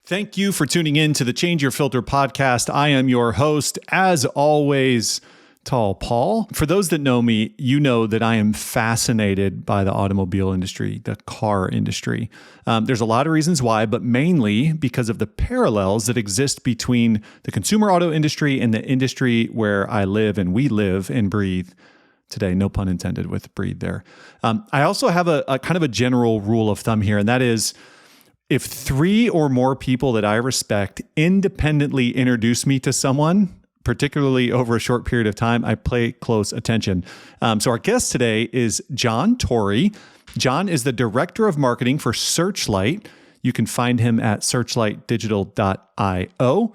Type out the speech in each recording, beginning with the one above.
Thank you for tuning in to the Change Your Filter podcast. I am your host, as always, Tall Paul. For those that know me, you know that I am fascinated by the automobile industry, the car industry. There's a lot of reasons why, but mainly because of the parallels that exist between the consumer auto industry and the industry where I live and we live and breathe today. No pun intended with breathe there. I also have a kind of a general rule of thumb here, and that is, if 3 or more people that I respect independently introduce me to someone, particularly over a short period of time, I pay close attention. So our guest today is John Torrey. John is the Director of Marketing for SearchLight. You can find him at searchlightdigital.io.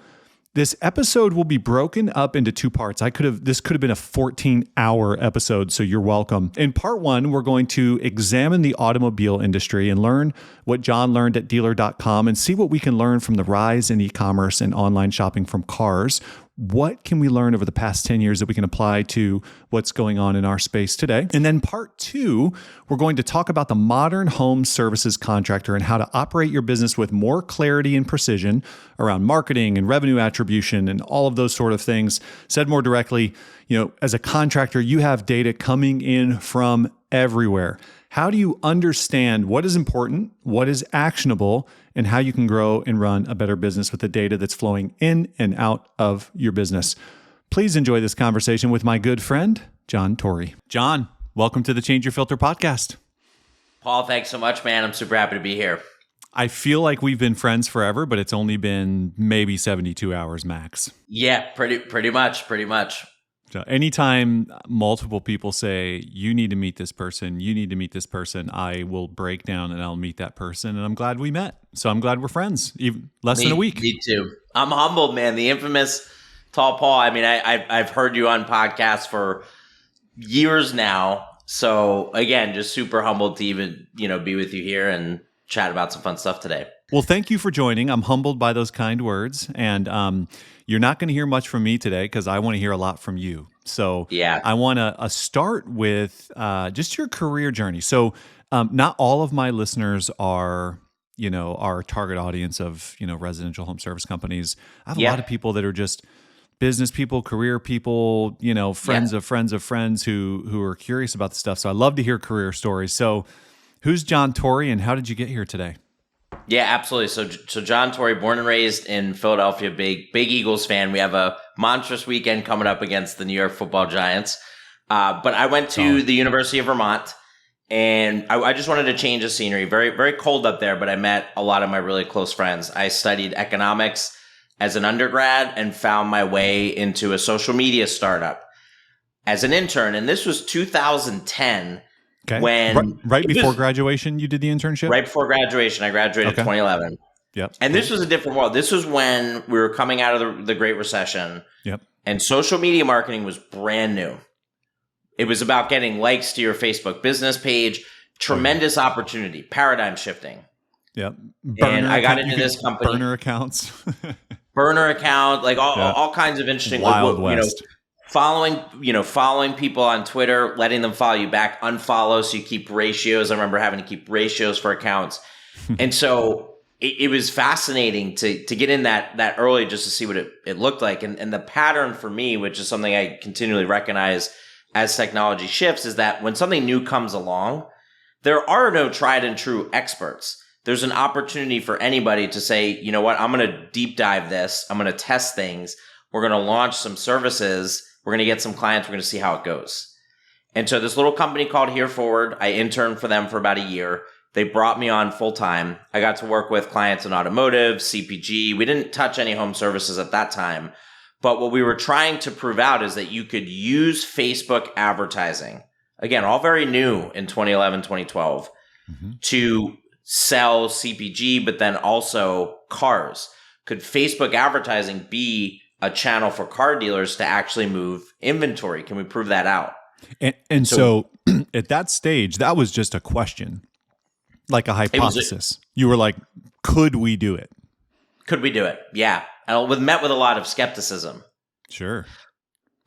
This episode will be broken up into 2 parts. This could have been a 14-hour episode, so you're welcome. In part 1, we're going to examine the automobile industry and learn what John learned at dealer.com and see what we can learn from the rise in e-commerce and online shopping from cars. What can we learn over the past 10 years that we can apply to what's going on in our space today? And then part 2, we're going to talk about the modern home services contractor and how to operate your business with more clarity and precision around marketing and revenue attribution and all of those sort of things. Said more directly, as a contractor, you have data coming in from everywhere. How do you understand what is important, what is actionable, and how you can grow and run a better business with the data that's flowing in and out of your business? Please enjoy this conversation with my good friend, John Torrey. John, welcome to the Change Your Filter podcast. Paul, thanks so much, man. I'm super happy to be here. I feel like we've been friends forever, but it's only been maybe 72 hours max. Yeah, pretty much. So anytime multiple people say, you need to meet this person, I will break down and I'll meet that person. And I'm glad we met. So I'm glad we're friends, even less than a week. Me too. I'm humbled, man. The infamous Tall Paul. I mean, I've heard you on podcasts for years now. So again, just super humbled to even, be with you here and chat about some fun stuff today. Well, thank you for joining. I'm humbled by those kind words. And you're not going to hear much from me today because I want to hear a lot from you. So yeah, I want to start with just your career journey. So not all of my listeners are, our target audience of, residential home service companies. I have a lot of people that are just business people, career people, friends of friends of friends who are curious about the stuff. So I love to hear career stories. So who's John Torrey and how did you get here today? Yeah, absolutely. So John Torrey, born and raised in Philadelphia, big Eagles fan. We have a monstrous weekend coming up against the New York Football Giants. But I went to the University of Vermont, and I just wanted to change the scenery. Very, very cold up there, but I met a lot of my really close friends. I studied economics as an undergrad and found my way into a social media startup as an intern. And this was 2010. Okay. When right before graduation, you did the internship? Right before graduation. I graduated in 2011. Yep. And this was a different world. This was when we were coming out of the Great Recession. Yep. And social media marketing was brand new. It was about getting likes to your Facebook business page. Tremendous opportunity, paradigm shifting. Yep. And I got into this company. Burner accounts. Burner account, like all kinds of interesting. Wild West. Following people on Twitter, letting them follow you back, unfollow so you keep ratios. I remember having to keep ratios for accounts. And so it was fascinating to get in that early just to see what it looked like. And the pattern for me, which is something I continually recognize as technology shifts, is that when something new comes along, there are no tried and true experts. There's an opportunity for anybody to say, you know what, I'm going to deep dive this. I'm going to test things. We're going to launch some services. We're going to get some clients. We're going to see how it goes. And so this little company called Here Forward, I interned for them for about a year. They brought me on full time. I got to work with clients in automotive, CPG. We didn't touch any home services at that time. But what we were trying to prove out is that you could use Facebook advertising, again, all very new in 2011, 2012, to sell CPG, but then also cars. Could Facebook advertising be a channel for car dealers to actually move inventory? Can we prove that out? And so at that stage, that was just a question, like a hypothesis. You were like, could we do it? Could we do it? Yeah. And met with a lot of skepticism. Sure.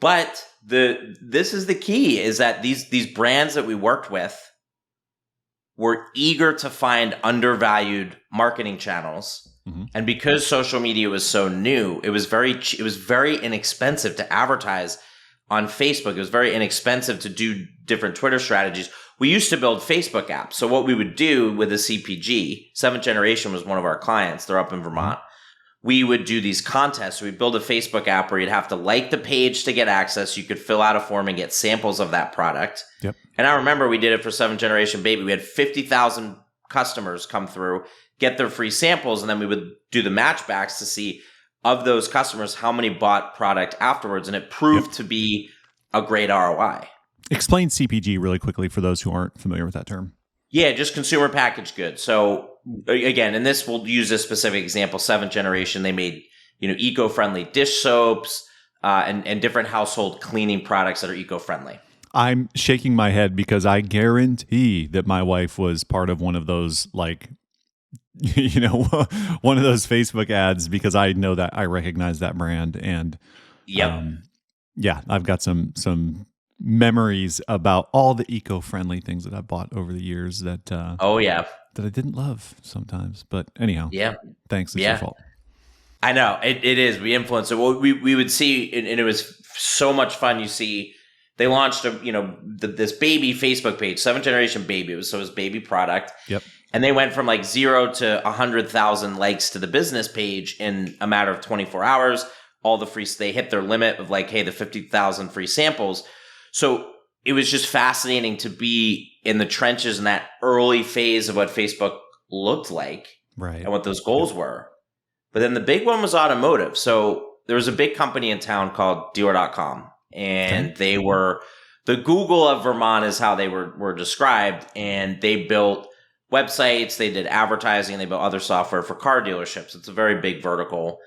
But this is the key, is that these brands that we worked with were eager to find undervalued marketing channels And because social media was so new, it was very inexpensive to advertise on Facebook. It was very inexpensive to do different Twitter strategies. We used to build Facebook apps. So what we would do with a CPG, Seventh Generation was one of our clients. They're up in Vermont. We would do these contests. We'd build a Facebook app where you'd have to like the page to get access. You could fill out a form and get samples of that product. Yep. And I remember we did it for Seventh Generation Baby. We had 50,000 customers come through, get their free samples, and then we would do the matchbacks to see of those customers how many bought product afterwards. And it proved to be a great ROI. Explain CPG really quickly for those who aren't familiar with that term. Yeah, just consumer packaged goods. So again, and this we'll use a specific example, Seventh Generation, they made, eco-friendly dish soaps and different household cleaning products that are eco-friendly. I'm shaking my head because I guarantee that my wife was part of one of those, one of those Facebook ads, because I know that I recognize that brand. And I've got some memories about all the eco-friendly things that I bought over the years that that I didn't love sometimes. But anyhow, thanks. It's your fault. I know it is. We influenced it. Well, we would see, and it was so much fun. You see, they launched this baby Facebook page, Seventh Generation Baby. It was baby product. Yep. And they went from like 0 to 100,000 likes to the business page in a matter of 24 hours. All the free, they hit their limit of like, hey, the 50,000 free samples. So it was just fascinating to be in the trenches in that early phase of what Facebook looked like, right, and what those goals were. But then the big one was automotive. So there was a big company in town called dealer.com, and they were the Google of Vermont is how they were described. And they built websites, they did advertising, they built other software for car dealerships. It's a very big vertical.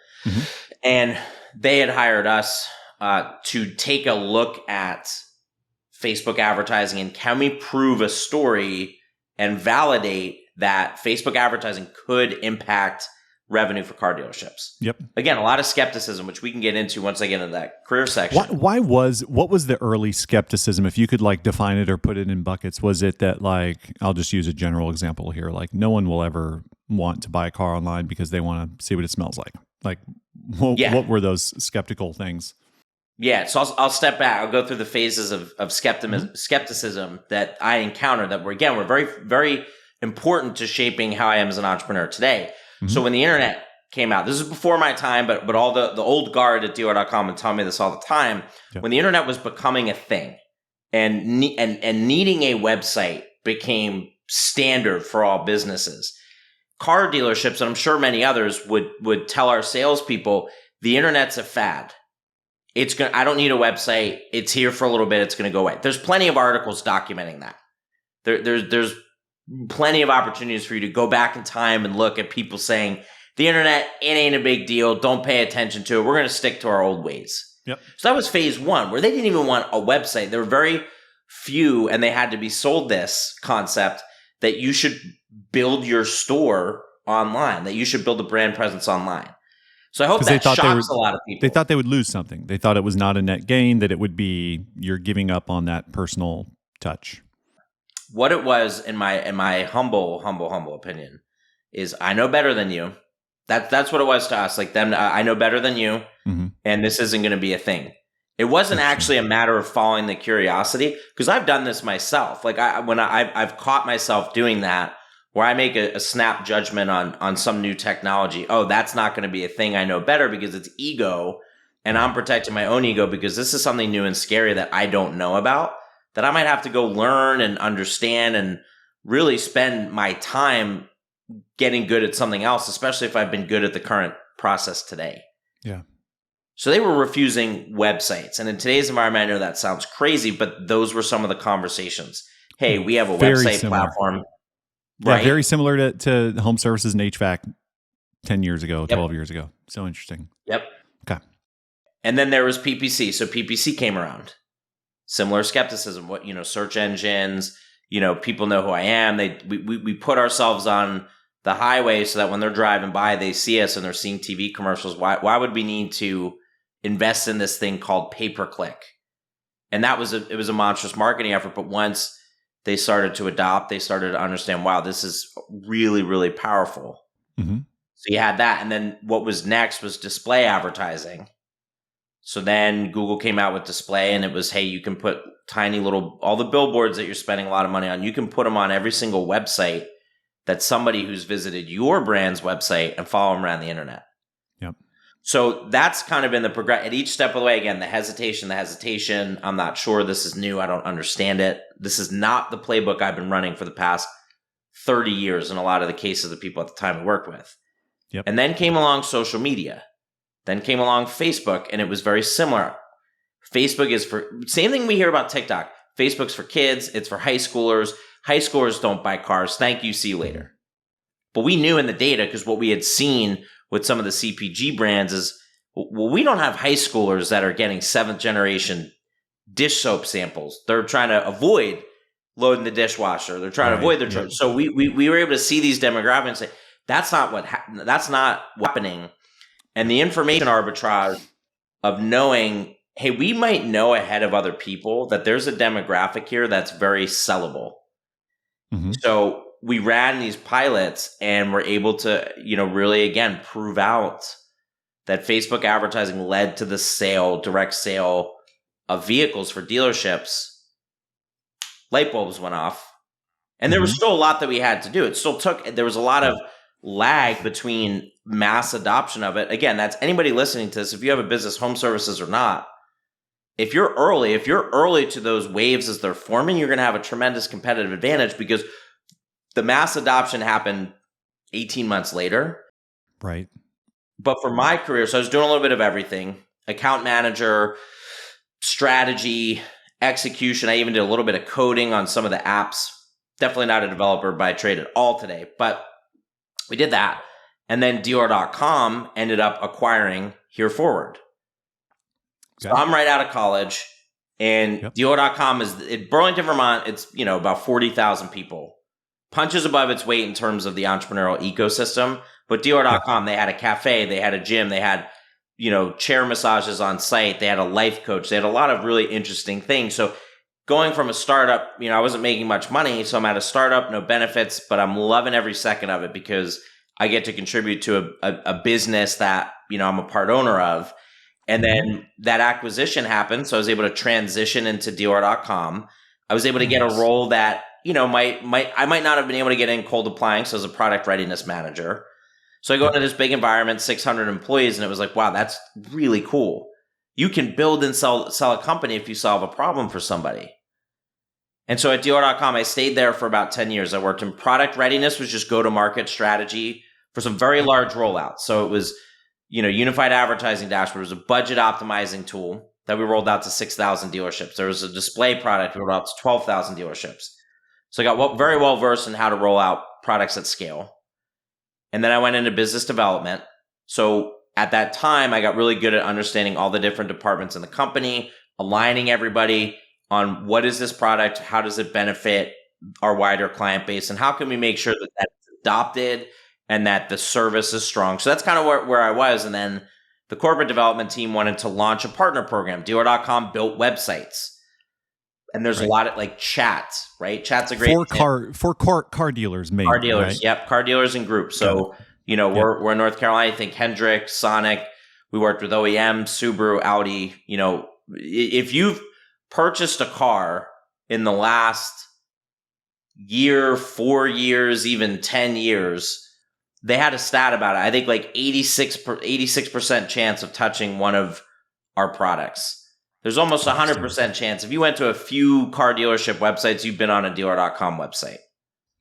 And they had hired us to take a look at Facebook advertising and can we prove a story and validate that Facebook advertising could impact revenue for car dealerships. Yep. Again, a lot of skepticism, which we can get into once I get into that career section. What was the early skepticism? If you could define it or put it in buckets, was it that I'll just use a general example here. No one will ever want to buy a car online because they want to see what it smells like. What were those skeptical things? Yeah, so I'll step back. I'll go through the phases of skepticism that I encountered that were very, very important to shaping how I am as an entrepreneur today. So when the internet came out, this is before my time, but all the old guard at dealer.com and tell me this all the time. When the internet was becoming a thing and needing a website became standard for all businesses, car dealerships, and I'm sure many others would tell our salespeople, the internet's a fad. I don't need a website. It's here for a little bit. It's going to go away. There's plenty of articles documenting that. There's plenty of opportunities for you to go back in time and look at people saying, the internet, it ain't a big deal. Don't pay attention to it. We're going to stick to our old ways. Yep. So that was phase one, where they didn't even want a website. There were very few, and they had to be sold this concept that you should build your store online, that you should build a brand presence online. So I hope that shocks a lot of people. They thought they would lose something. They thought it was not a net gain, that it would be you're giving up on that personal touch. What it was, in my humble opinion, is I know better than you. That's what it was to us. I know better than you, and this isn't going to be a thing. It wasn't actually a matter of following the curiosity, because I've done this myself. I've caught myself doing that, where I make a snap judgment on some new technology. Oh, that's not going to be a thing. I know better because it's ego, and I'm protecting my own ego because this is something new and scary that I don't know about, that I might have to go learn and understand and really spend my time getting good at something else, especially if I've been good at the current process today. Yeah. So they were refusing websites. And in today's environment, I know that sounds crazy, but those were some of the conversations. Hey, we have a website platform. Yeah, right? Very similar to home services and HVAC 10 years ago, 12 years ago. So interesting. Yep. Okay. And then there was PPC. So PPC came around. Similar skepticism. Search engines, people know who I am. We put ourselves on the highway so that when they're driving by, they see us and they're seeing TV commercials. Why would we need to invest in this thing called pay-per-click? And it was a monstrous marketing effort. But once they started to adopt, they started to understand, wow, this is really, really powerful. So you had that. And then what was next was display advertising. So then Google came out with display, and it was, hey, you can put tiny little, all the billboards that you're spending a lot of money on, you can put them on every single website that somebody who's visited your brand's website and follow them around the internet. Yep. So that's kind of been the progress at each step of the way. Again, the hesitation. I'm not sure. This is new. I don't understand it. This is not the playbook I've been running for the past 30 years in a lot of the cases of people at the time I worked with. Yep. And then came along social media. Then came along Facebook, and it was very similar. Facebook is for, same thing we hear about TikTok. Facebook's for kids. It's for high schoolers. High schoolers don't buy cars. Thank you. See you later. But we knew in the data, because what we had seen with some of the CPG brands is, well, we don't have high schoolers that are getting 7th generation dish soap samples. They're trying to avoid loading the dishwasher. They're trying to avoid their children. So we were able to see these demographics and say, that's not what's happening. And the information arbitrage of knowing, hey, we might know ahead of other people that there's a demographic here that's very sellable. Mm-hmm. So we ran these pilots and were able to, really, again, prove out that Facebook advertising led to the direct sale of vehicles for dealerships. Light bulbs went off. And there was still a lot that we had to do. There was a lot of lag between mass adoption of it. Again, that's anybody listening to this. If you have a business, home services or not, if you're early to those waves as they're forming, you're going to have a tremendous competitive advantage, because the mass adoption happened 18 months later. Right. But for my career, so I was doing a little bit of everything: account manager, strategy, execution. I even did a little bit of coding on some of the apps. Definitely not a developer by trade at all today, but we did that. And then Dealer.com ended up acquiring HereForward. Okay. So I'm right out of college, and Dealer.com is in Burlington, Vermont. It's, about 40,000 people. Punches above its weight in terms of the entrepreneurial ecosystem. But Dealer.com, they had a cafe, they had a gym, they had, chair massages on site, they had a life coach, they had a lot of really interesting things. So going from a startup, I wasn't making much money, so I'm at a startup, no benefits, but I'm loving every second of it because I get to contribute to a business that, I'm a part owner of. And then that acquisition happened, so I was able to transition into Dealer.com. I was able to get a role that, I might not have been able to get in cold applying, so as a product readiness manager. So I go into this big environment, 600 employees, and it was like, wow, that's really cool. You can build and sell a company if you solve a problem for somebody. And so at Dealer.com, I stayed there for about 10 years. I worked in product readiness, which is go-to-market strategy for some very large rollouts. So it was, unified advertising dashboard. It was a budget optimizing tool that we rolled out to 6,000 dealerships. There was a display product we rolled out to 12,000 dealerships. So I got very well versed in how to roll out products at scale. And then I went into business development. So at that time, I got really good at understanding all the different departments in the company, aligning everybody on what is this product, how does it benefit our wider client base, and how can we make sure that that's adopted and that the service is strong. So that's kind of where I was. And then the corporate development team wanted to launch a partner program. Dealer.com built websites. And there's a lot of like chat, right? Chat's a great for car dealers, maybe. Car dealers, right? Yep. Car dealers and groups. So, we're in North Carolina. I think Hendrick, Sonic. We worked with OEM, Subaru, Audi. If you've purchased a car in the last year, 4 years, even 10 years, they had a stat about it. I think like 86% chance of touching one of our products. There's almost 100% chance. If you went to a few car dealership websites, you've been on a Dealer.com website.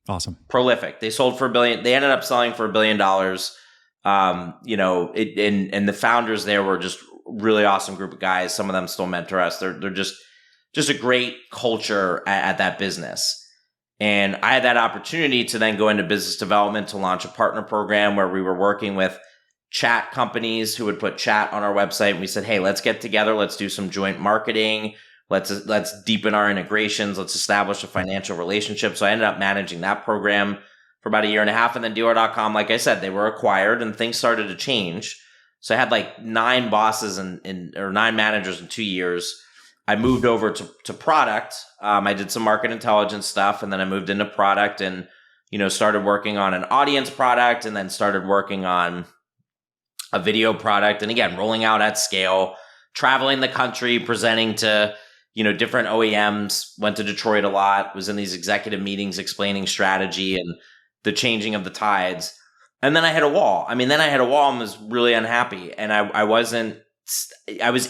Awesome. Prolific. They sold for $1 billion. They ended up selling for $1 billion. And the founders there were just really awesome group of guys. Some of them still mentor us. They're just a great culture at that business. And I had that opportunity to then go into business development to launch a partner program where we were working with chat companies who would put chat on our website. And we said, hey, let's get together. Let's do some joint marketing. Let's deepen our integrations. Let's establish a financial relationship. So I ended up managing that program for about 1.5 years. And then Dealer.com, like I said, they were acquired and things started to change. So I had like 9 bosses or 9 managers in 2 years. I moved over to product. I did some market intelligence stuff, and then I moved into product. And started working on an audience product and then started working on a video product. And again, rolling out at scale, traveling the country, presenting to, different OEMs, went to Detroit a lot, was in these executive meetings explaining strategy and the changing of the tides. And then I hit a wall. And was really unhappy. And I was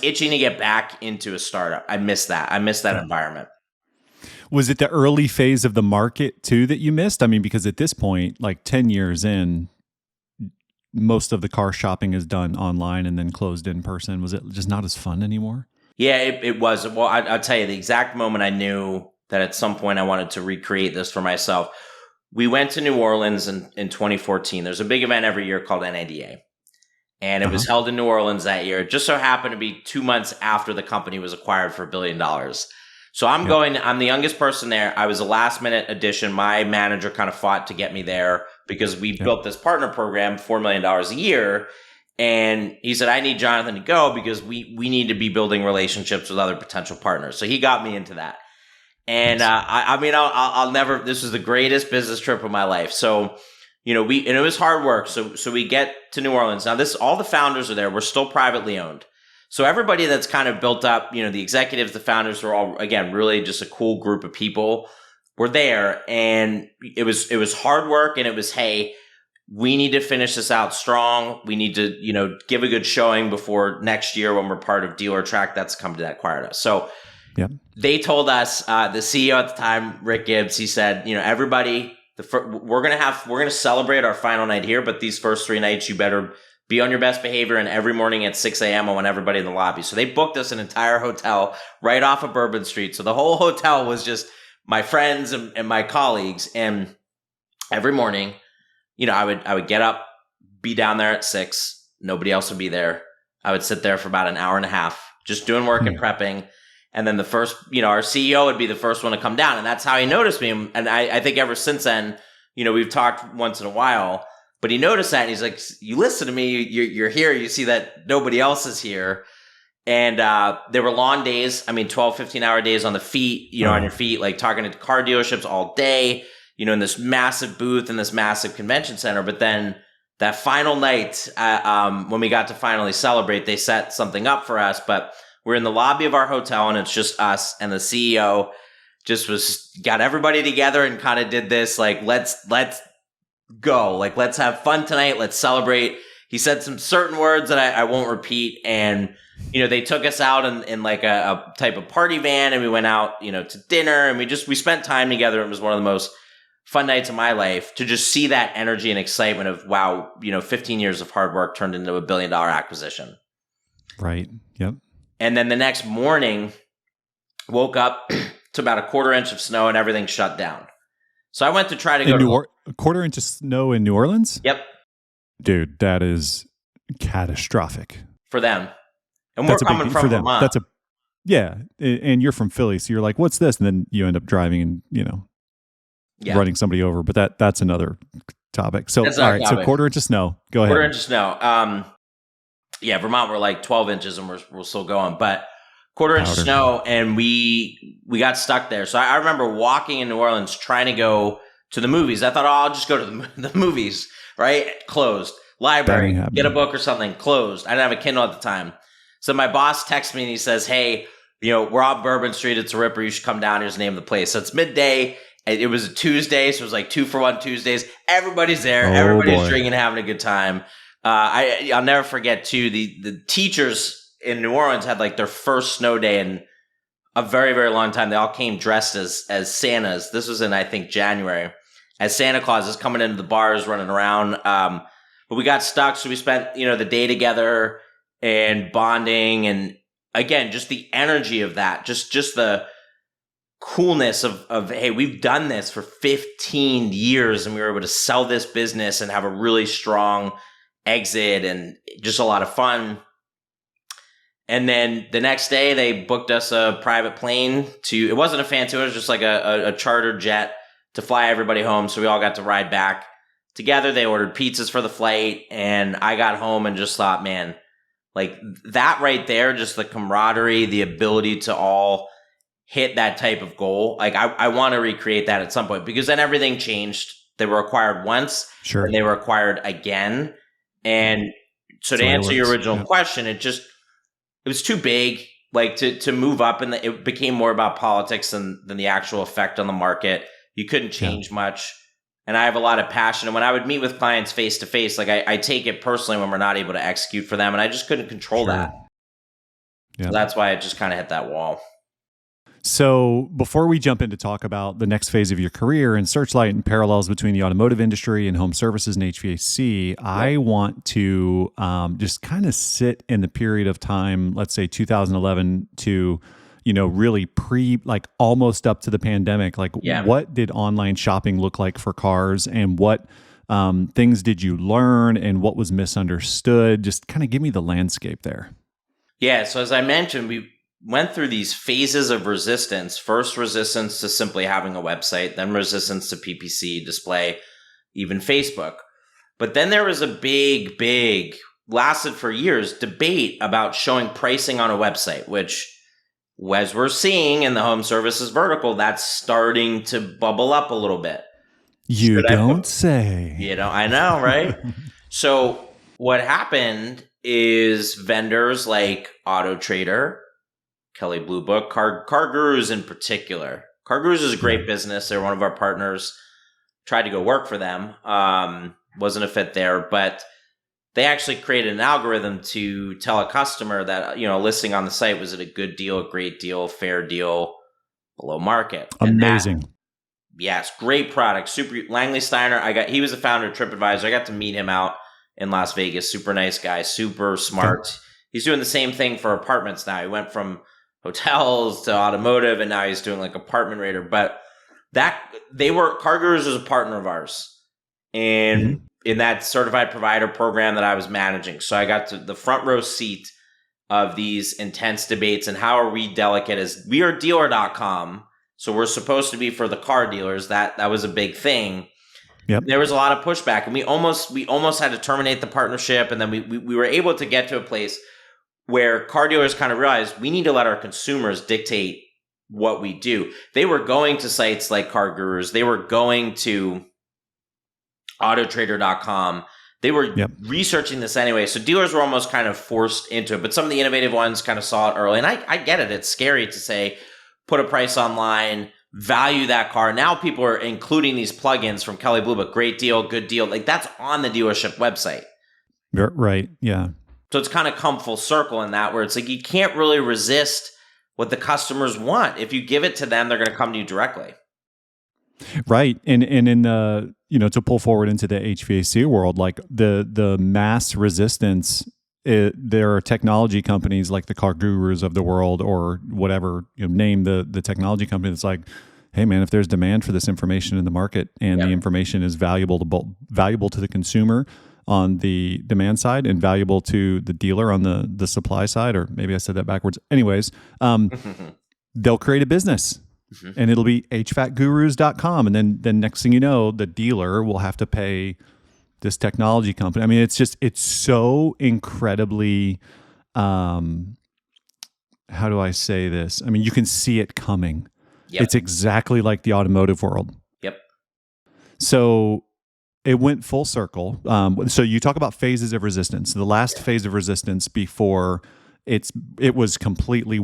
itching to get back into a startup. I missed that. Environment. Was it the early phase of the market too that you missed? I mean, because at this point, like 10 years in, most of the car shopping is done online and then closed in person. Was it just not as fun anymore? Yeah, it was. Well, I'll tell you, the exact moment I knew that at some point I wanted to recreate this for myself. We went to New Orleans in 2014. There's a big event every year called NADA. And it was held in New Orleans that year. It just so happened to be 2 months after the company was acquired for $1 billion. So I'm the youngest person there. I was a last minute addition. My manager kind of fought to get me there because we built this partner program, $4 million a year. And he said, I need Jonathan to go because we need to be building relationships with other potential partners. So he got me into that. And I'll never, this was the greatest business trip of my life. So, and it was hard work. So we get to New Orleans. Now all the founders are there. We're still privately owned. So everybody that's kind of built up, the executives, the founders were all, again, really just a cool group of people were there. And it was hard work. And it was, hey, we need to finish this out strong. We need to, give a good showing before next year when we're part of Dealer Track. That's the company that acquired us. So they told us, the CEO at the time, Rick Gibbs, he said, everybody, we're going to celebrate our final night here, but these first 3 nights, you better be on your best behavior, and every morning at 6 a.m. I want everybody in the lobby. So they booked us an entire hotel right off of Bourbon Street. So the whole hotel was just my friends and my colleagues. And every morning, I would get up, be down there at 6. Nobody else would be there. I would sit there for about an hour and a half, just doing work and prepping. And then the first, our CEO would be the first one to come down. And that's how he noticed me. And I think ever since then, we've talked once in a while. But he noticed that, and he's like, you listen to me, you're here, you see that nobody else is here. And there were long days, 12, 15-hour days on the feet, on your feet, like talking to car dealerships all day, in this massive booth in this massive convention center. But then that final night, when we got to finally celebrate, they set something up for us. But we're in the lobby of our hotel, and it's just us, and the CEO just got everybody together and kind of did this, like, let's go. Like, let's have fun tonight. Let's celebrate. He said some certain words that I won't repeat. And, they took us out in like a type of party van, and we went out, to dinner, and we spent time together. It was one of the most fun nights of my life to just see that energy and excitement of, wow, 15 years of hard work turned into $1 billion acquisition. Right. Yep. And then the next morning, woke up to about a 1/4 inch of snow and everything shut down. So I went to try to go to a 1/4 inch of snow in New Orleans? Yep. Dude, that is catastrophic. For them. And we're coming from Vermont. And you're from Philly, so you're like, what's this? And then you end up driving and, running somebody over. But that's another topic. So, all right, so 1/4 inch of snow. Go ahead. 1/4 inch of snow. Vermont, we're like 12 inches and we're still going. But 1/4 inch of snow, and we got stuck there. So I remember walking in New Orleans trying to go to the movies. I thought, I'll just go to the movies, right? Closed. Library, get a book or something, closed. I didn't have a Kindle at the time. So my boss texts me and he says, hey, we're on Bourbon Street. It's a ripper. You should come down. Here's the name of the place. So it's midday. It was a Tuesday. So it was like 2-for-1 Tuesdays. Everybody's there. Everybody's drinking, having a good time. I'll never forget too, the teachers in New Orleans had like their first snow day in a very, very long time. They all came dressed as Santas. This was in, I think, January, as Santa Claus is coming into the bars, running around. But we got stuck. So we spent, the day together and bonding. And again, just the energy of that, just the coolness of, hey, we've done this for 15 years and we were able to sell this business and have a really strong exit and just a lot of fun. And then the next day they booked us a private plane it wasn't a fancy, it was just like a chartered jet to fly everybody home. So we all got to ride back together. They ordered pizzas for the flight, and I got home and just thought, man, like that right there, just the camaraderie, the ability to all hit that type of goal. Like I want to recreate that at some point, because then everything changed They were acquired once, Sure. and they were acquired again. And so to answer your original question, it was too big, like to move up, and it became more about politics than the actual effect on the market. You couldn't change much. And I have a lot of passion. And when I would meet with clients face to face, like I take it personally when we're not able to execute for them. And I just couldn't control that. Yeah. So that's why it just kind of hit that wall. So before we jump in to talk about the next phase of your career and SearchLight and parallels between the automotive industry and home services and HVAC, I want to just kind of sit in the period of time, let's say 2011 to, really like almost up to the pandemic. Like what did online shopping look like for cars, and what things did you learn, and what was misunderstood? Just kind of give me the landscape there. Yeah. So as I mentioned, we went through these phases of resistance. First, resistance to simply having a website, then resistance to PPC, display, even Facebook. But then there was a big, lasted for years, debate about showing pricing on a website, which, as we're seeing in the home services vertical, that's starting to bubble up a little bit. You don't say. I know, right? So what happened is vendors like Auto Trader, Kelley Blue Book, Car Gurus in particular. Car Gurus is a great business. They're one of our partners. Tried to go work for them. Wasn't a fit there, but they actually created an algorithm to tell a customer that, listing on the site, was it a good deal, a great deal, fair deal, below market. Amazing. Yes, great product. Super. Langley Steiner, he was the founder of TripAdvisor. I got to meet him out in Las Vegas. Super nice guy, super smart. Okay. He's doing the same thing for apartments now. He went from hotels to automotive, and now he's doing like apartment rater. But Car Gurus was a partner of ours, and in that certified provider program that I was managing. So I got to the front row seat of these intense debates. And how are we delicate as we are dealer.com. So we're supposed to be for the car dealers. That was a big thing. Yep. There was a lot of pushback, and we almost had to terminate the partnership. And then we were able to get to a place where car dealers kind of realized we need to let our consumers dictate what we do. They were going to sites like Car Gurus. They were going to autotrader.com. They were researching this anyway. So dealers were almost kind of forced into it. But some of the innovative ones kind of saw it early. And I get it. It's scary to say, put a price online, value that car. Now people are including these plugins from Kelley Blue Book. Great deal, good deal. Like that's on the dealership website. Right. Yeah. So it's kind of come full circle in that, where it's like you can't really resist what the customers want. If you give it to them, they're going to come to you directly. Right. And in the, to pull forward into the HVAC world, like the mass resistance, there are technology companies like the Car Gurus of the world, or whatever, name the technology company that's like, hey man, if there's demand for this information in the market, and the information is valuable to the consumer on the demand side and valuable to the dealer on the supply side, or maybe I said that backwards. Anyways, they'll create a business. And it'll be hvacgurus.com. And then next thing you know, the dealer will have to pay this technology company. I mean, it's so incredibly, how do I say this? I mean, you can see it coming. Yep. It's exactly like the automotive world. Yep. So it went full circle. So you talk about phases of resistance. The last phase of resistance before it was completely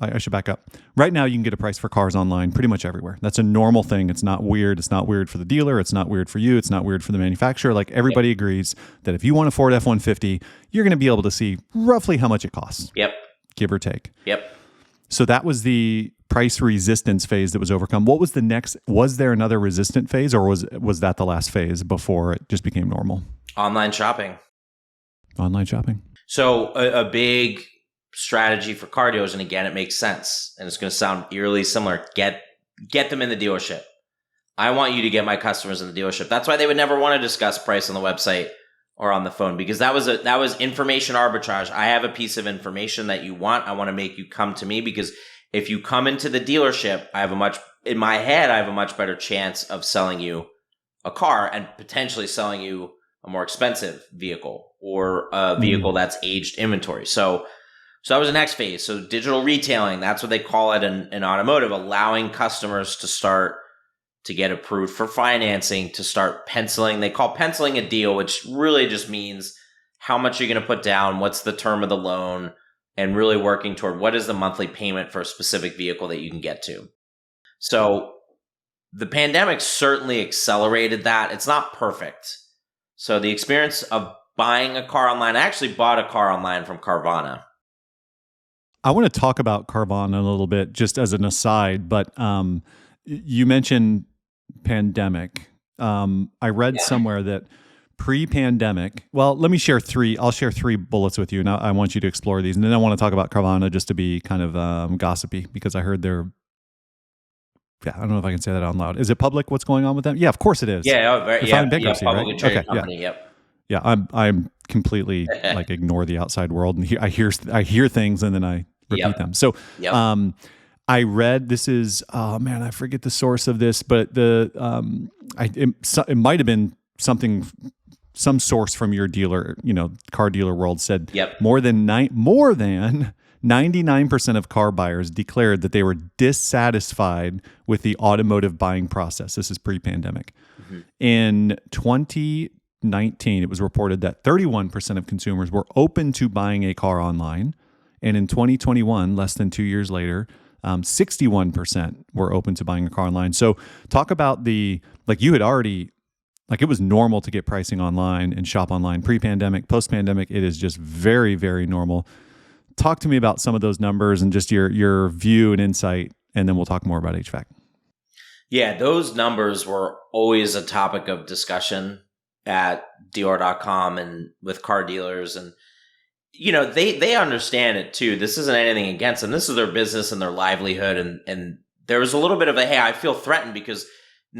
I should back up. Right now, you can get a price for cars online pretty much everywhere. That's a normal thing. It's not weird. It's not weird for the dealer. It's not weird for you. It's not weird for the manufacturer. Like everybody agrees that if you want a Ford F-150, you're going to be able to see roughly how much it costs. Yep. Give or take. Yep. So that was the price resistance phase that was overcome. What was the next? Was there another resistant phase, or was that the last phase before it just became normal? Online shopping. Online shopping. So a big strategy for car dealers, and again, it makes sense, and it's going to sound eerily similar. Get them in the dealership. I want you to get my customers in the dealership. That's why they would never want to discuss price on the website or on the phone, because that was information arbitrage. I have a piece of information that you want. I want to make you come to me, because if you come into the dealership, in my head, I have a much better chance of selling you a car and potentially selling you a more expensive vehicle, or a vehicle that's aged inventory. So that was the next phase. So digital retailing, that's what they call it in automotive, allowing customers to to get approved for financing, to start penciling. They call penciling a deal, which really just means how much you're going to put down, what's the term of the loan, and really working toward what is the monthly payment for a specific vehicle that you can get to. So the pandemic certainly accelerated that. It's not perfect. So the experience of buying a car online, I actually bought a car online from Carvana. I want to talk about Carvana a little bit, just as an aside, but you mentioned pandemic. I read somewhere that pre-pandemic, well, let me share three. I'll share three bullets with you, and I want you to explore these. And then I want to talk about Carvana just to be kind of gossipy, because I heard they're, I don't know if I can say that out loud. Is it public what's going on with them? Yeah, of course it is. Yeah, They're filing bankruptcy, publicly right? traded company, yep. Yeah, I'm completely like ignore the outside world, and I hear things and then I repeat them. So, I read, this is, oh man, I forget the source of this, but it might have been some source from your dealer, car dealer world said more than 99% of car buyers declared that they were dissatisfied with the automotive buying process. This is pre-pandemic. Mm-hmm. In 2019, it was reported that 31% of consumers were open to buying a car online. And in 2021, less than 2 years later, 61% were open to buying a car online. So talk about you had already, it was normal to get pricing online and shop online pre-pandemic. Post-pandemic, it is just very, very normal. Talk to me about some of those numbers and just your view and insight, and then we'll talk more about HVAC. Yeah, those numbers were always a topic of discussion at dealer.com and with car dealers. And they understand it too. This isn't anything against them. This is their business and their livelihood. And there was a little bit of hey, I feel threatened because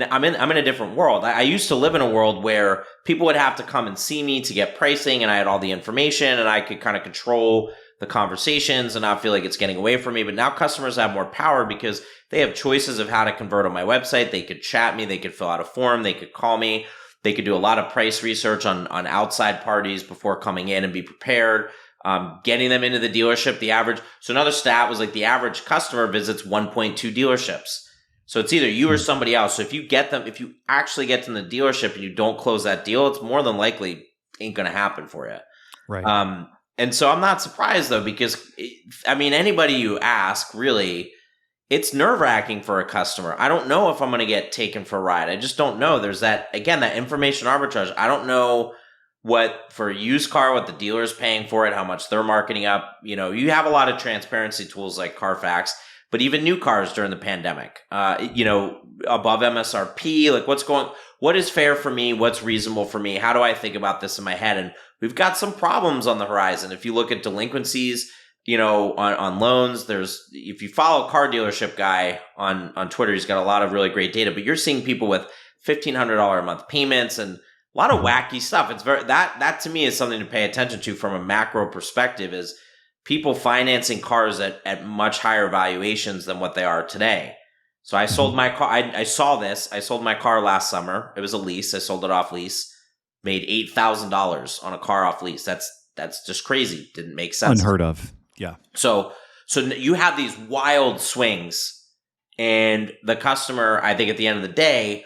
I'm in a different world. I used to live in a world where people would have to come and see me to get pricing, and I had all the information and I could kind of control the conversations and not feel like it's getting away from me. But now customers have more power because they have choices of how to convert on my website. They could chat me, they could fill out a form, they could call me, they could do a lot of price research on outside parties before coming in and be prepared. Getting them into the dealership, so another stat was the average customer visits 1.2 dealerships. So it's either you or somebody else. So if you actually get them in the dealership and you don't close that deal, it's more than likely ain't going to happen for you. Right. And so I'm not surprised though, because anybody you ask, really, it's nerve-wracking for a customer. I don't know if I'm going to get taken for a ride. I just don't know. There's that information arbitrage. I don't know what for a used car, what the dealer is paying for it, how much they're marketing up. You have a lot of transparency tools like Carfax, but even new cars during the pandemic, above MSRP, what is fair for me? What's reasonable for me? How do I think about this in my head? And we've got some problems on the horizon. If you look at delinquencies, on loans, if you follow a car dealership guy on Twitter, he's got a lot of really great data, but you're seeing people with $1,500 a month payments and a lot of wacky stuff. It's that to me is something to pay attention to from a macro perspective, is people financing cars at much higher valuations than what they are today. So I sold my car. I saw this. I sold my car last summer. It was a lease. I sold it off lease. Made $8,000 on a car off lease. That's just crazy. Didn't make sense. Unheard of. Yeah. So you have these wild swings, and the customer, I think at the end of the day,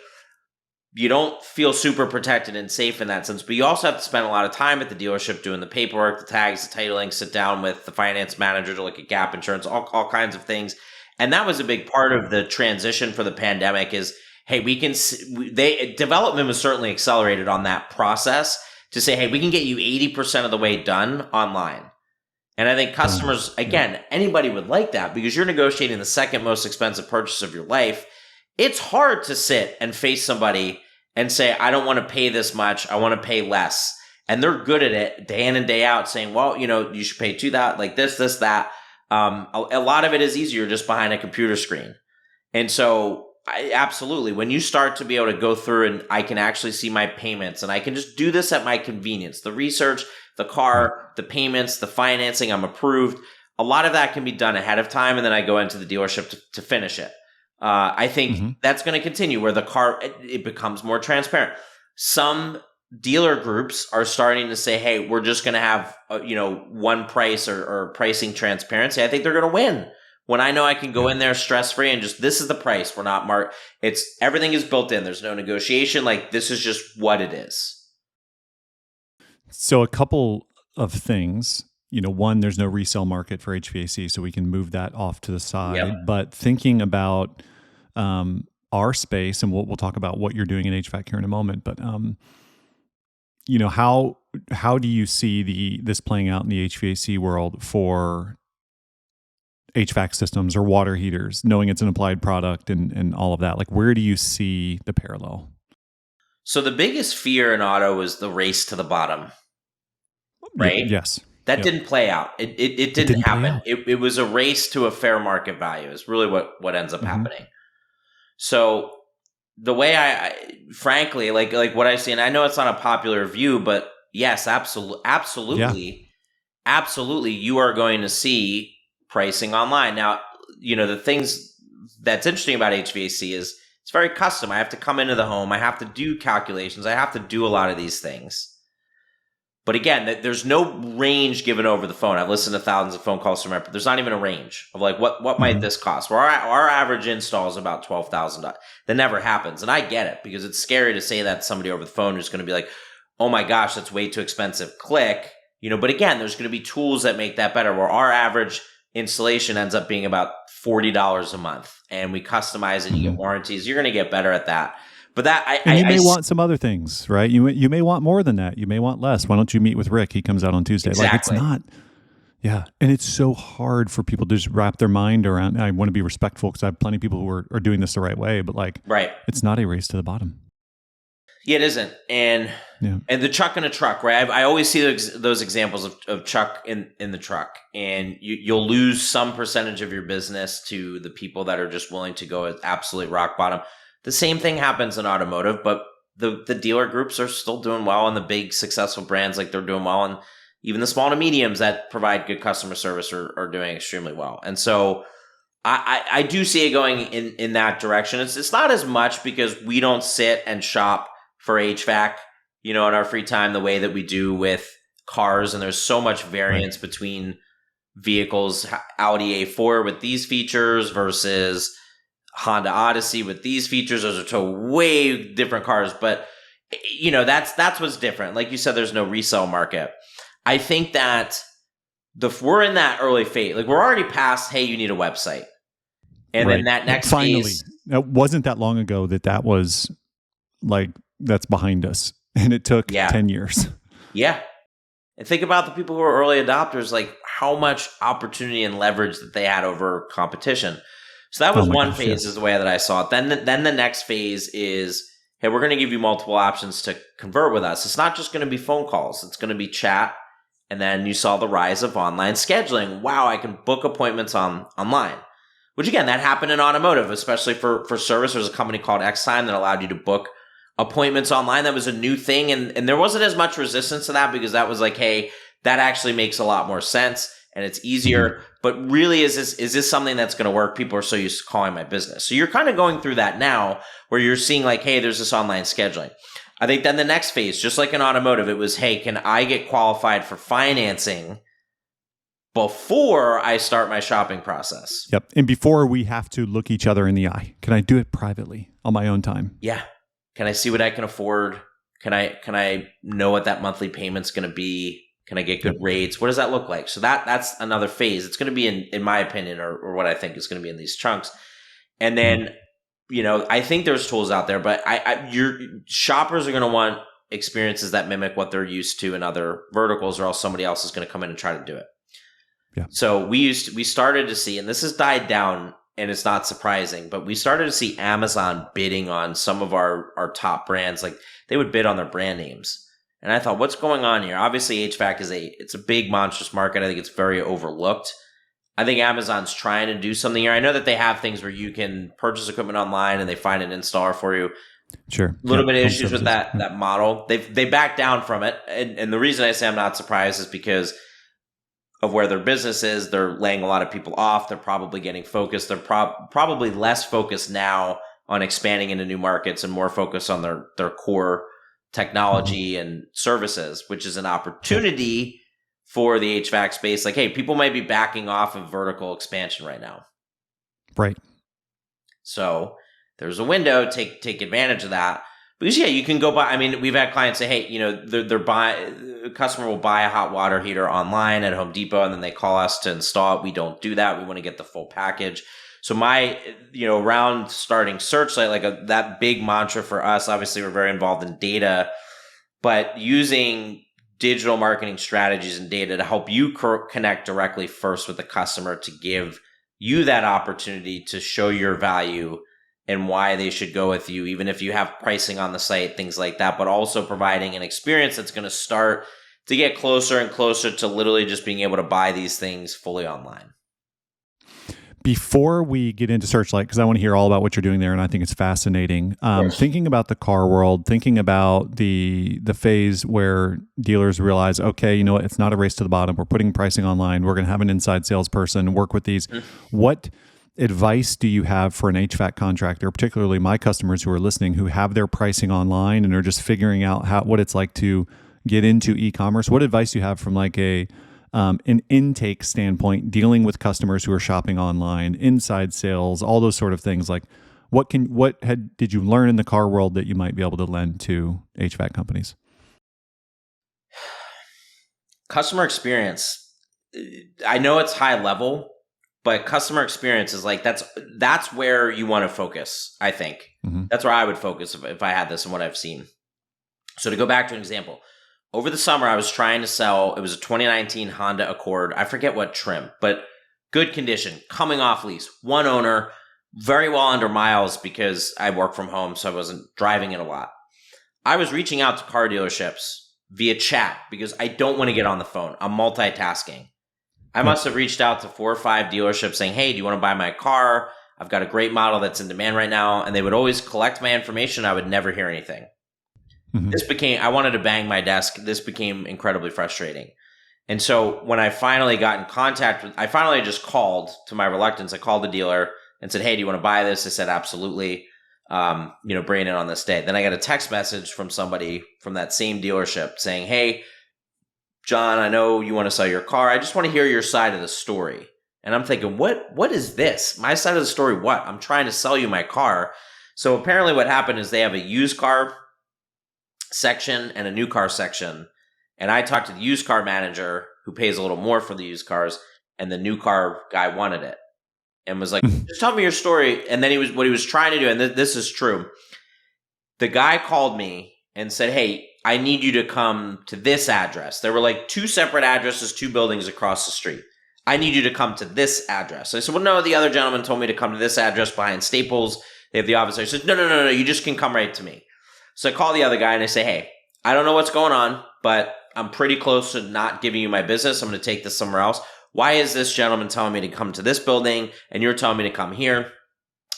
you don't feel super protected and safe in that sense, but you also have to spend a lot of time at the dealership doing the paperwork, the tags, the titling, sit down with the finance manager to look at gap insurance, all kinds of things. And that was a big part of the transition for the pandemic is, hey, development was certainly accelerated on that process to say, hey, we can get you 80% of the way done online. And I think customers, again, anybody would like that because you're negotiating the second most expensive purchase of your life. It's hard to sit and face somebody and say, I don't want to pay this much. I want to pay less. And they're good at it day in and day out saying, well, you should pay $2,000, like this, that. A lot of it is easier just behind a computer screen. And so absolutely, when you start to be able to go through and I can actually see my payments and I can just do this at my convenience, the research, the car, the payments, the financing, I'm approved. A lot of that can be done ahead of time. And then I go into the dealership to finish it. I think that's going to continue where the car, it becomes more transparent. Some dealer groups are starting to say, hey, we're just going to have, one price or pricing transparency. I think they're going to win when I know I can go in there stress-free and just, this is the price. We're not everything is built in. There's no negotiation. Like, this is just what it is. So a couple of things, one, there's no resale market for HVAC, so we can move that off to the side. Yep. But thinking about our space, and we'll talk about what you're doing in HVAC here in a moment, but how do you see this playing out in the HVAC world for HVAC systems or water heaters, knowing it's an applied product and all of that? Like, where do you see the parallel? So the biggest fear in auto was the race to the bottom, right? Yes. That didn't play out. It didn't happen. It was a race to a fair market value is really what ends up happening. So the way I frankly, like what I see, and I know it's not a popular view, but yes, absolutely, you are going to see pricing online. Now, the things that's interesting about HVAC is it's very custom. I have to come into the home. I have to do calculations. I have to do a lot of these things. But again, there's no range given over the phone. I've listened to thousands of phone calls from but there's not even a range of like, what might this cost? Well, our average install is about $12,000. That never happens. And I get it because it's scary to say that to somebody over the phone who's going to be like, oh my gosh, that's way too expensive. Click. But again, there's going to be tools that make that better, where our average installation ends up being about $40 a month, and we customize it. You get warranties. You're going to get better at that. But you may want some other things, right? You may want more than that. You may want less. Why don't you meet with Rick? He comes out on Tuesday. Exactly. Like, it's not. Yeah. And it's so hard for people to just wrap their mind around. I want to be respectful because I have plenty of people who are doing this the right way, but it's not a race to the bottom. Yeah, it isn't. And the truck in a truck, right? I always see those examples of truck in the truck, and you'll lose some percentage of your business to the people that are just willing to go at absolute rock bottom. The same thing happens in automotive, but the dealer groups are still doing well, and the big successful brands, like, they're doing well, and even the small to mediums that provide good customer service are doing extremely well. And so I do see it going in that direction. It's not as much because we don't sit and shop for HVAC, in our free time the way that we do with cars, and there's so much variance between vehicles. Audi A4 with these features versus Honda Odyssey with these features. Those are two way different cars, but that's what's different. Like you said, there's no resale market. I think that we're in that early phase. Like, we're already past, hey, you need a website. And then that next phase. It wasn't that long ago that was like, that's behind us. And it took 10 years. Yeah. And think about the people who are early adopters, like how much opportunity and leverage that they had over competition. So that was one phase, is the way that I saw it. Then the next phase is, hey, we're going to give you multiple options to convert with us. It's not just going to be phone calls. It's going to be chat. And then you saw the rise of online scheduling. Wow, I can book appointments online. Which, again, that happened in automotive, especially for service. There's a company called Xtime that allowed you to book appointments online. That was a new thing. And there wasn't as much resistance to that because that was like, hey, that actually makes a lot more sense and it's easier. But really, is this something that's going to work? People are so used to calling my business. So you're kind of going through that now where you're seeing like, hey, there's this online scheduling. I think then the next phase, just like in automotive, it was, hey, can I get qualified for financing before I start my shopping process? Yep. And before we have to look each other in the eye, can I do it privately on my own time? Yeah. Can I see what I can afford? Can I know what that monthly payment's going to be? Can I get good rates? What does that look like? So that's another phase. It's going to be in my opinion, or what I think is going to be in these chunks. And then, I think there's tools out there, but your shoppers are going to want experiences that mimic what they're used to in other verticals, or else somebody else is going to come in and try to do it. Yeah. So we started to see, and this has died down and it's not surprising, but we started to see Amazon bidding on some of our top brands. Like, they would bid on their brand names. And I thought, what's going on here? Obviously, HVAC it's a big, monstrous market. I think it's very overlooked. I think Amazon's trying to do something here. I know that they have things where you can purchase equipment online and they find an installer for you. Sure. A little bit of issues with that model. They backed down from it. And the reason I say I'm not surprised is because of where their business is. They're laying a lot of people off. They're probably getting focused. They're probably less focused now on expanding into new markets and more focused on their core technology and services, which is an opportunity for the HVAC space. Like, hey, people might be backing off of vertical expansion right now. Right. So there's a window, take advantage of that. Because yeah, you can go buy. I mean, we've had clients say, hey, a customer will buy a hot water heater online at Home Depot, and then they call us to install it. We don't do that. We want to get the full package. So around starting SearchLight, like that big mantra for us, obviously we're very involved in data, but using digital marketing strategies and data to help you connect directly first with the customer to give you that opportunity to show your value and why they should go with you, even if you have pricing on the site, things like that, but also providing an experience that's going to start to get closer and closer to literally just being able to buy these things fully online. Before we get into SearchLight, because I want to hear all about what you're doing there, and I think it's fascinating. Thinking about the car world, thinking about the phase where dealers realize, okay, you know what, it's not a race to the bottom. We're putting pricing online. We're going to have an inside salesperson work with these. What advice do you have for an HVAC contractor, particularly my customers who are listening, who have their pricing online and are just figuring out what it's like to get into e-commerce? What advice do you have from like an intake standpoint, dealing with customers who are shopping online, inside sales, all those sort of things? Like, did you learn in the car world that you might be able to lend to HVAC companies? Customer experience. I know it's high level, but customer experience is like that's where you want to focus. I think that's where I would focus if I had this and what I've seen. So to go back to an example. Over the summer, I was trying to sell, it was a 2019 Honda Accord. I forget what trim, but good condition, coming off lease, one owner, very well under miles because I work from home, so I wasn't driving it a lot. I was reaching out to car dealerships via chat because I don't want to get on the phone. I'm multitasking. I must have reached out to 4 or 5 dealerships saying, hey, do you want to buy my car? I've got a great model that's in demand right now. And they would always collect my information. I would never hear anything. I wanted to bang my desk. This became incredibly frustrating. And so when I finally got in contact I finally just called to my reluctance. I called the dealer and said, hey, do you want to buy this? They said, absolutely. Bring it in on this day. Then I got a text message from somebody from that same dealership saying, hey, John, I know you want to sell your car. I just want to hear your side of the story. And I'm thinking, what is this? My side of the story, what? I'm trying to sell you my car. So apparently what happened is they have a used car section and a new car section. And I talked to the used car manager who pays a little more for the used cars, and the new car guy wanted it and was like, just tell me your story. And then what he was trying to do, and this is true. The guy called me and said, hey, I need you to come to this address. There were like 2 separate addresses, 2 buildings across the street. I need you to come to this address. So I said, well, no, the other gentleman told me to come to this address behind Staples. They have the office there. He said, no, you just can come right to me. So I call the other guy and I say, hey, I don't know what's going on, but I'm pretty close to not giving you my business. I'm going to take this somewhere else. Why is this gentleman telling me to come to this building and you're telling me to come here?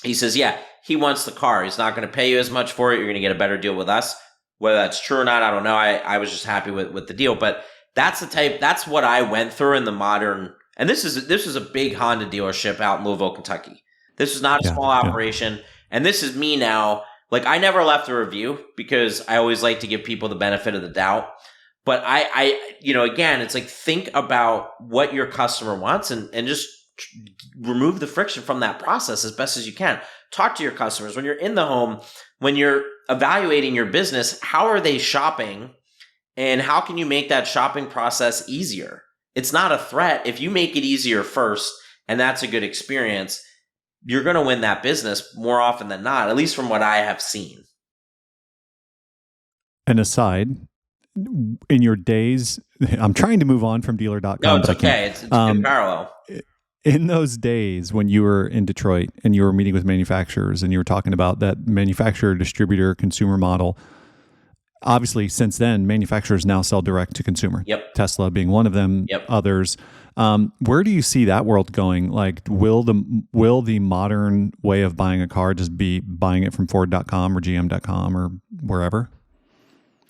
He says, yeah, he wants the car. He's not going to pay you as much for it. You're going to get a better deal with us. Whether that's true or not, I don't know. I was just happy with the deal. But that's what I went through in the modern, and this is a big Honda dealership out in Louisville, Kentucky. This is not a small operation. And this is me now. Like, I never left a review because I always like to give people the benefit of the doubt. But again, it's like, think about what your customer wants and just remove the friction from that process as best as you can. Talk to your customers. When you're in the home, when you're evaluating your business, how are they shopping? And how can you make that shopping process easier? It's not a threat. If you make it easier first, and that's a good experience, you're going to win that business more often than not, at least from what I have seen. An aside, in your days, I'm trying to move on from dealer.com. No, it's okay. It's a good parallel. In those days when you were in Detroit and you were meeting with manufacturers and you were talking about that manufacturer, distributor, consumer model, obviously since then, manufacturers now sell direct to consumer. Yep. Tesla being one of them, others. Where do you see that world going? Like, will the modern way of buying a car just be buying it from Ford.com or GM.com or wherever?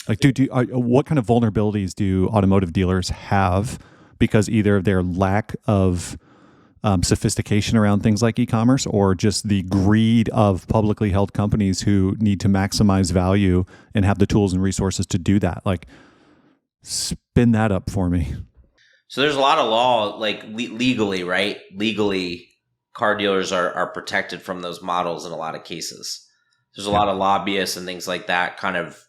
Like, what kind of vulnerabilities do automotive dealers have because either of their lack of sophistication around things like e-commerce or just the greed of publicly held companies who need to maximize value and have the tools and resources to do that? Like, spin that up for me. So there's a lot of law, like legally, right? Legally, car dealers are protected from those models in a lot of cases. There's a lot of lobbyists and things like that kind of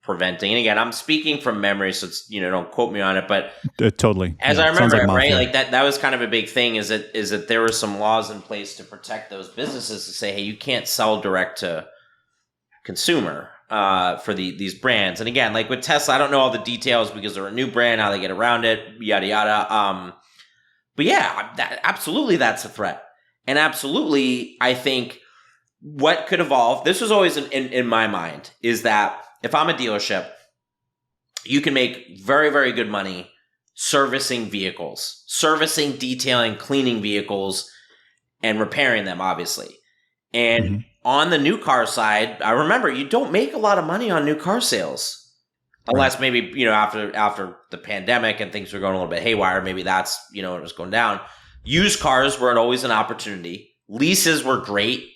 preventing. And again, I'm speaking from memory, so it's, don't quote me on it, but totally. As I remember it, right? Like that was kind of a big thing is that there were some laws in place to protect those businesses to say, hey, you can't sell direct to consumer for these brands. And again, like with Tesla, I don't know all the details because they're a new brand, how they get around it, yada, yada. But yeah, absolutely that's a threat. And absolutely, I think what could evolve, this was always in my mind, is that if I'm a dealership, you can make very, very good money servicing vehicles, servicing, detailing, cleaning vehicles, and repairing them, obviously. And on the new car side, I remember you don't make a lot of money on new car sales. Unless maybe, after the pandemic and things were going a little bit haywire, maybe that's, it was going down. Used cars were always an opportunity. Leases were great.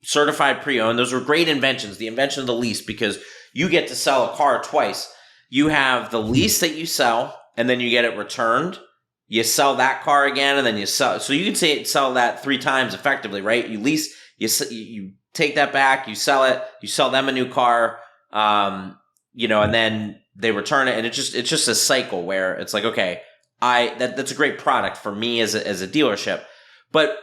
Certified pre-owned, those were great inventions. The invention of the lease, because you get to sell a car twice. You have the lease that you sell, and then you get it returned. You sell that car again, and then you sell. So you can sell that 3 times effectively, right? You lease, you take that back, you sell it, you sell them a new car, and then they return it, and it's just a cycle where it's like, okay, that's a great product for me as a dealership, but.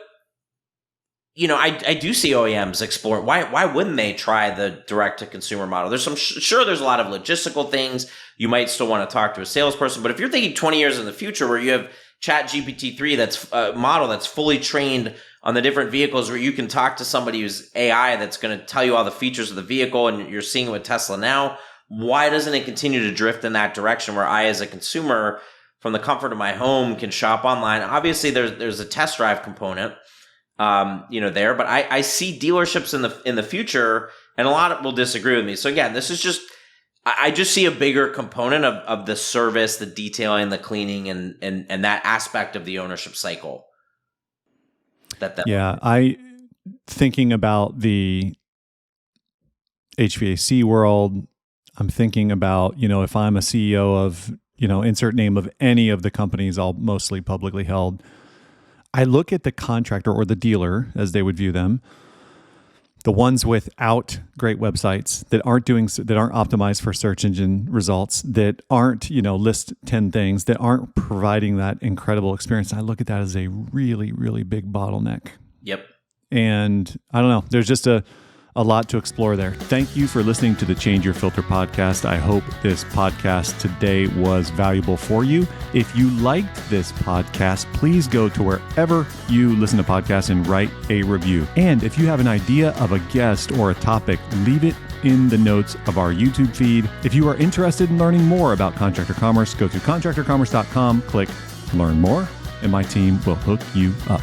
I do see OEMs explore. Why wouldn't they try the direct-to-consumer model? There's there's a lot of logistical things. You might still want to talk to a salesperson, but if you're thinking 20 years in the future where you have ChatGPT-3 that's a model that's fully trained on the different vehicles where you can talk to somebody who's AI that's going to tell you all the features of the vehicle, and you're seeing it with Tesla now, why doesn't it continue to drift in that direction where I, as a consumer, from the comfort of my home, can shop online? Obviously, there's a test drive component. There, but I see dealerships in the future, and a lot will disagree with me. So again, this is just, I just see a bigger component of the service, the detailing, the cleaning, and that aspect of the ownership cycle. Thinking about the HVAC world, I'm thinking about, if I'm a CEO of, insert name of any of the companies, all mostly publicly held, I look at the contractor or the dealer, as they would view them, the ones without great websites that aren't optimized for search engine results, that aren't, list 10 things, that aren't providing that incredible experience. I look at that as a really, really big bottleneck. Yep. And I don't know, there's just a lot to explore there. Thank you for listening to the Change Your Filter podcast. I hope this podcast today was valuable for you. If you liked this podcast, please go to wherever you listen to podcasts and write a review. And if you have an idea of a guest or a topic, leave it in the notes of our YouTube feed. If you are interested in learning more about Contractor Commerce, go to contractorcommerce.com, click Learn More, and my team will hook you up.